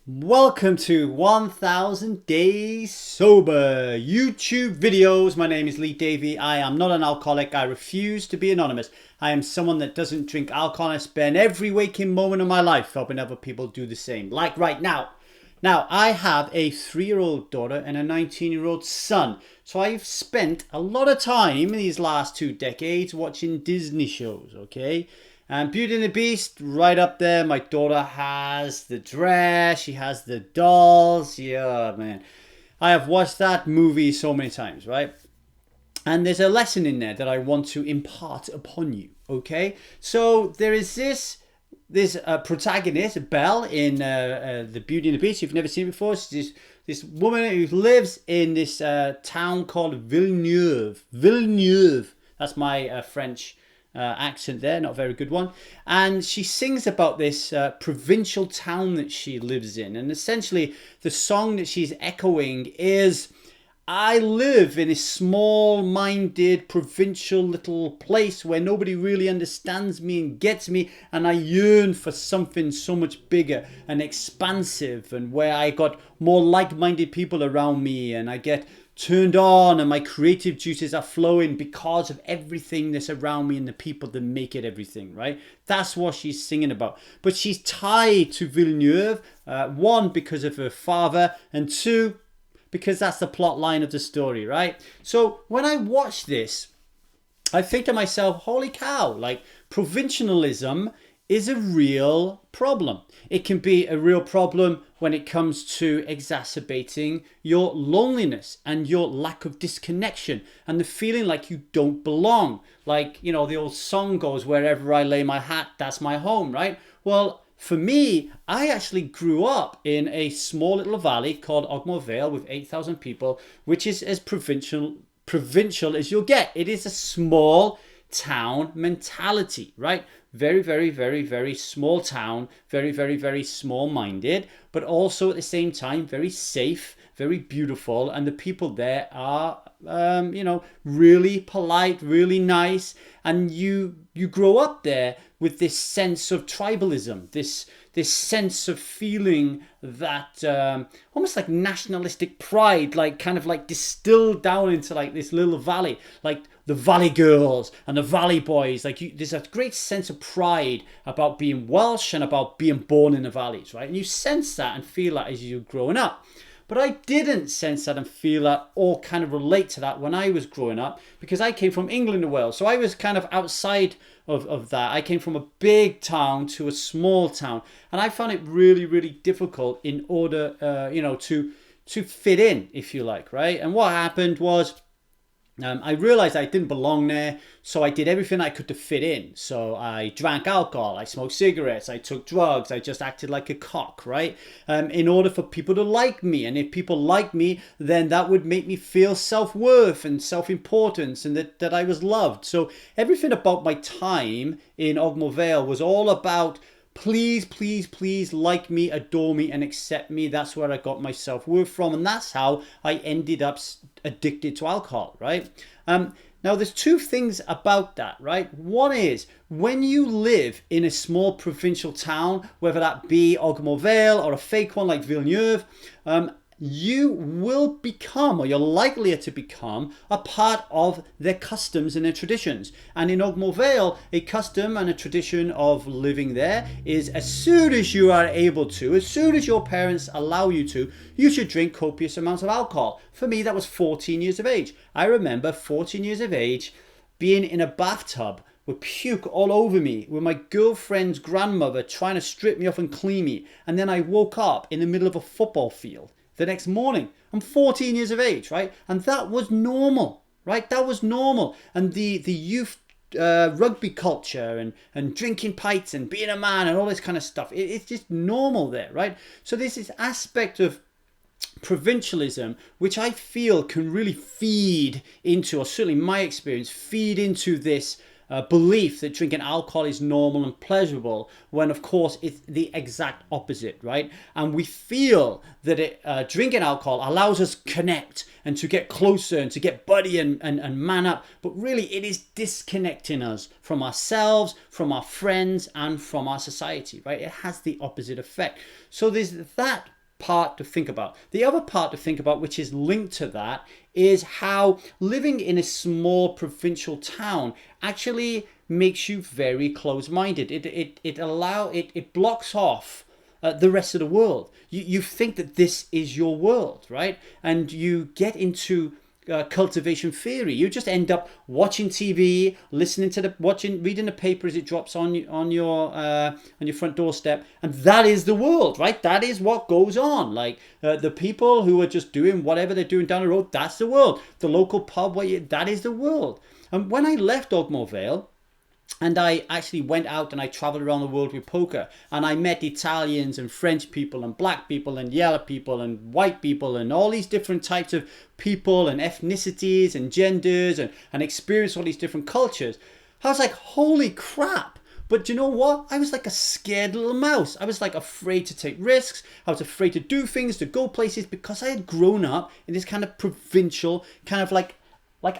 Welcome to 1000 Days Sober YouTube videos. My name is Lee Davey. I am not an alcoholic. I refuse to be anonymous. I am someone that doesn't drink alcohol. I spend every waking moment of my life helping other people do the same, like right now. Now, I have a 3-year-old daughter and a 19-year-old son. So I've spent a lot of time in these last 2 decades watching Disney shows, okay? And Beauty and the Beast, right up there. My daughter has the dress, she has the dolls. Yeah, man. I have watched that movie so many times, right? And there's a lesson in there that I want to impart upon you, okay? So there is this protagonist, Belle, in the Beauty and the Beast. If you've never seen it before, she's this woman who lives in this town called Villeneuve. Villeneuve. That's my French accent there, not a very good one. And she sings about this provincial town that she lives in. And essentially, the song that she's echoing is, I live in a small-minded, provincial little place where nobody really understands me and gets me, and I yearn for something so much bigger and expansive, and where I got more like-minded people around me, and I get turned on and my creative juices are flowing because of everything that's around me and the people that make it everything, right? That's what she's singing about. But she's tied to Villeneuve, one, because of her father, and two, because that's the plot line of the story, right? So when I watch this, I think to myself, holy cow, like provincialism is a real problem. It can be a real problem when it comes to exacerbating your loneliness and your lack of disconnection and the feeling like you don't belong. Like, you know, the old song goes, wherever I lay my hat, that's my home, right? Well, for me, I actually grew up in a small little valley called Ogmore Vale with 8,000 people, which is as provincial as you'll get. It is a small town mentality, right? Very, very, very, very small town, very, very, very small-minded, but also at the same time very safe, very beautiful, and the people there are, really polite, really nice, and you grow up there with this sense of tribalism, this sense of feeling that almost like nationalistic pride, like kind of like distilled down into like this little valley, like the Valley Girls and the Valley Boys. Like there's a great sense of pride about being Welsh and about being born in the valleys, right? And you sense that and feel that as you're growing up. But I didn't sense that and feel that or kind of relate to that when I was growing up, because I came from England and Wales. So I was kind of outside of that. I came from a big town to a small town. And I found it really, really difficult in order, to fit in, if you like, right? And what happened was, I realized I didn't belong there, so I did everything I could to fit in. So I drank alcohol, I smoked cigarettes, I took drugs, I just acted like a cock, right? In order for people to like me. And if people liked me, then that would make me feel self-worth and self-importance and that I was loved. So everything about my time in Ogmore Vale was all about please, please, please like me, adore me, and accept me. That's where I got my self-worth from. And that's how I ended up addicted to alcohol, right? Now, there's two things about that, right? One is when you live in a small provincial town, whether that be Ogmore Vale or a fake one like Villeneuve, you will become, or you're likelier to become, a part of their customs and their traditions. And in Ogmore Vale, a custom and a tradition of living there is as soon as you are able to, as soon as your parents allow you to, you should drink copious amounts of alcohol. For me, that was 14 years of age. I remember 14 years of age being in a bathtub with puke all over me, with my girlfriend's grandmother trying to strip me off and clean me. And then I woke up in the middle of a football field the next morning. I'm 14 years of age, right? And that was normal, right? That was normal. And the youth rugby culture and drinking pints and being a man and all this kind of stuff, it's just normal there, right? So there's this aspect of provincialism which I feel can really feed into, or certainly my experience, feed into this belief that drinking alcohol is normal and pleasurable, when of course it's the exact opposite, right? And we feel that drinking alcohol allows us to connect and to get closer and to get buddy and man up, but really it is disconnecting us from ourselves, from our friends, and from our society, right? It has the opposite effect. So there's that part to think about. The other part to think about, which is linked to that, is how living in a small provincial town actually makes you very close-minded. It blocks off the rest of the world. You think that this is your world, right? And you get into cultivation theory. You just end up watching TV, listening to reading the paper as it drops on your front doorstep, and that is the world, right? That is what goes on. Like the people who are just doing whatever they're doing down the road, that's the world. The local pub, that is the world. And when I left Ogmore Vale, and I actually went out and I traveled around the world with poker, and I met Italians and French people and black people and yellow people and white people and all these different types of people and ethnicities and genders, and experienced all these different cultures. I was like, holy crap. But you know what? I was like a scared little mouse. I was like afraid to take risks. I was afraid to do things, to go places, because I had grown up in this kind of provincial, kind of like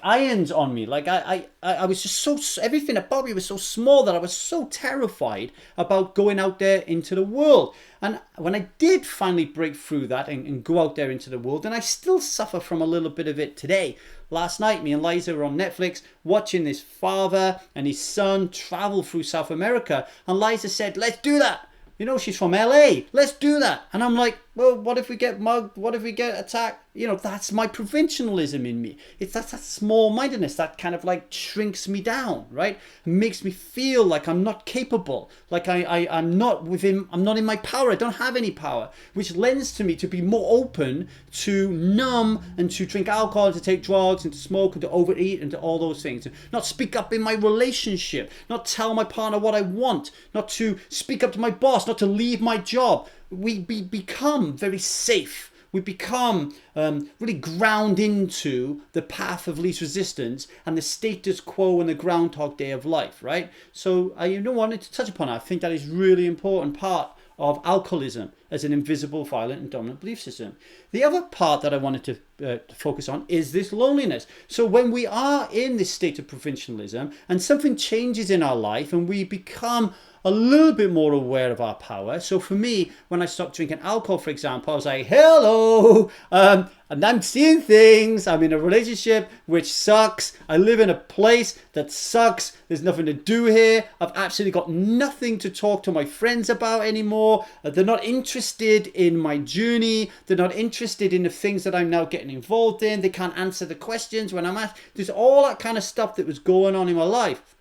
irons on me. Like I was just so, everything about me was so small that I was so terrified about going out there into the world. And when I did finally break through that and go out there into the world, and I still suffer from a little bit of it today. Last night, me and Liza were on Netflix watching this father and his son travel through South America. And Liza said, let's do that. You know, she's from LA. Let's do that. And I'm like, well, what if we get mugged? What if we get attacked? You know, that's my provincialism in me. It's that small-mindedness that kind of like shrinks me down, right? It makes me feel like I'm not capable, like I'm not within, I'm not in my power. I don't have any power, which lends to me to be more open to numb and to drink alcohol, to take drugs and to smoke and to overeat and to all those things. And not speak up in my relationship, not tell my partner what I want, not to speak up to my boss, not to leave my job. We become very safe. We become really ground into the path of least resistance and the status quo and the Groundhog Day of life, right? So I wanted to touch upon that. I think that is really important part of alcoholism as an invisible, violent and dominant belief system. The other part that I wanted to focus on is this loneliness. So when we are in this state of provincialism and something changes in our life and we become a little bit more aware of our power. So for me, when I stopped drinking alcohol, for example, I was like, hello, and I'm seeing things. I'm in a relationship which sucks. I live in a place that sucks. There's nothing to do here. I've absolutely got nothing to talk to my friends about anymore. They're not interested in my journey. They're not interested in the things that I'm now getting involved in. They can't answer the questions when I'm asked. There's all that kind of stuff that was going on in my life.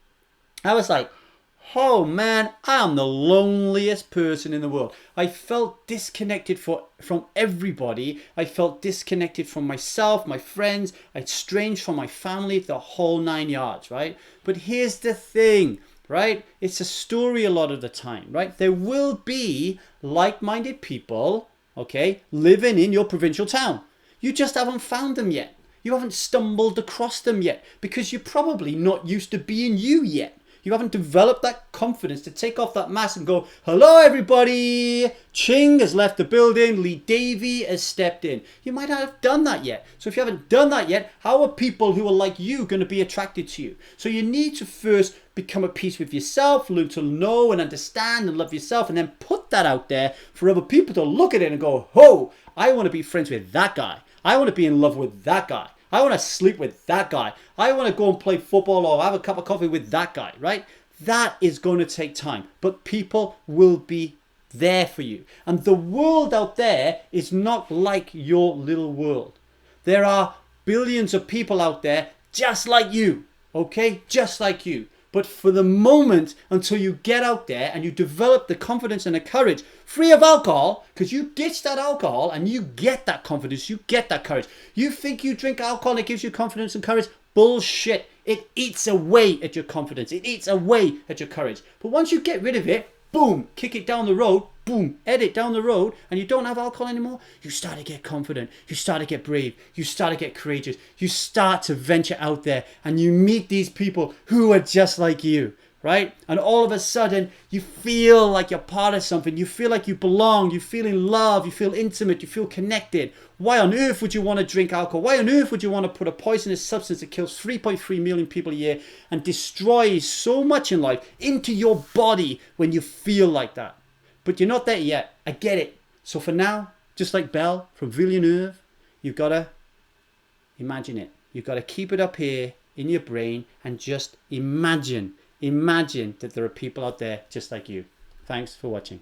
I was like, oh man, I am the loneliest person in the world. I felt disconnected from everybody. I felt disconnected from myself, my friends. I estranged from my family, the whole 9 yards, right? But here's the thing, right? It's a story a lot of the time, right? There will be like-minded people, okay, living in your provincial town. You just haven't found them yet. You haven't stumbled across them yet because you're probably not used to being you yet. You haven't developed that confidence to take off that mask and go, hello everybody, Ching has left the building, Lee Davey has stepped in. You might not have done that yet. So if you haven't done that yet, how are people who are like you going to be attracted to you? So you need to first become at peace with yourself, learn to know and understand and love yourself, and then put that out there for other people to look at it and go, oh, I want to be friends with that guy. I want to be in love with that guy. I want to sleep with that guy. I want to go and play football or have a cup of coffee with that guy, right? That is going to take time, but people will be there for you. And the world out there is not like your little world. There are billions of people out there just like you, okay? Just like you. But for the moment, until you get out there and you develop the confidence and the courage, free of alcohol, because you ditch that alcohol and you get that confidence, you get that courage. You think you drink alcohol and it gives you confidence and courage? Bullshit. It eats away at your confidence. It eats away at your courage. But once you get rid of it, boom, kick it down the road, boom, edit down the road, and you don't have alcohol anymore, you start to get confident, you start to get brave, you start to get courageous, you start to venture out there, and you meet these people who are just like you, right? And all of a sudden, you feel like you're part of something, you feel like you belong, you feel in love, you feel intimate, you feel connected. Why on earth would you want to drink alcohol? Why on earth would you want to put a poisonous substance that kills 3.3 million people a year and destroys so much in life into your body when you feel like that? But you're not there yet. I get it. So for now, Just like Belle from Villeneuve, you've got to imagine it. You've got to keep it up here in your brain and just imagine that there are people out there just like you. Thanks for watching.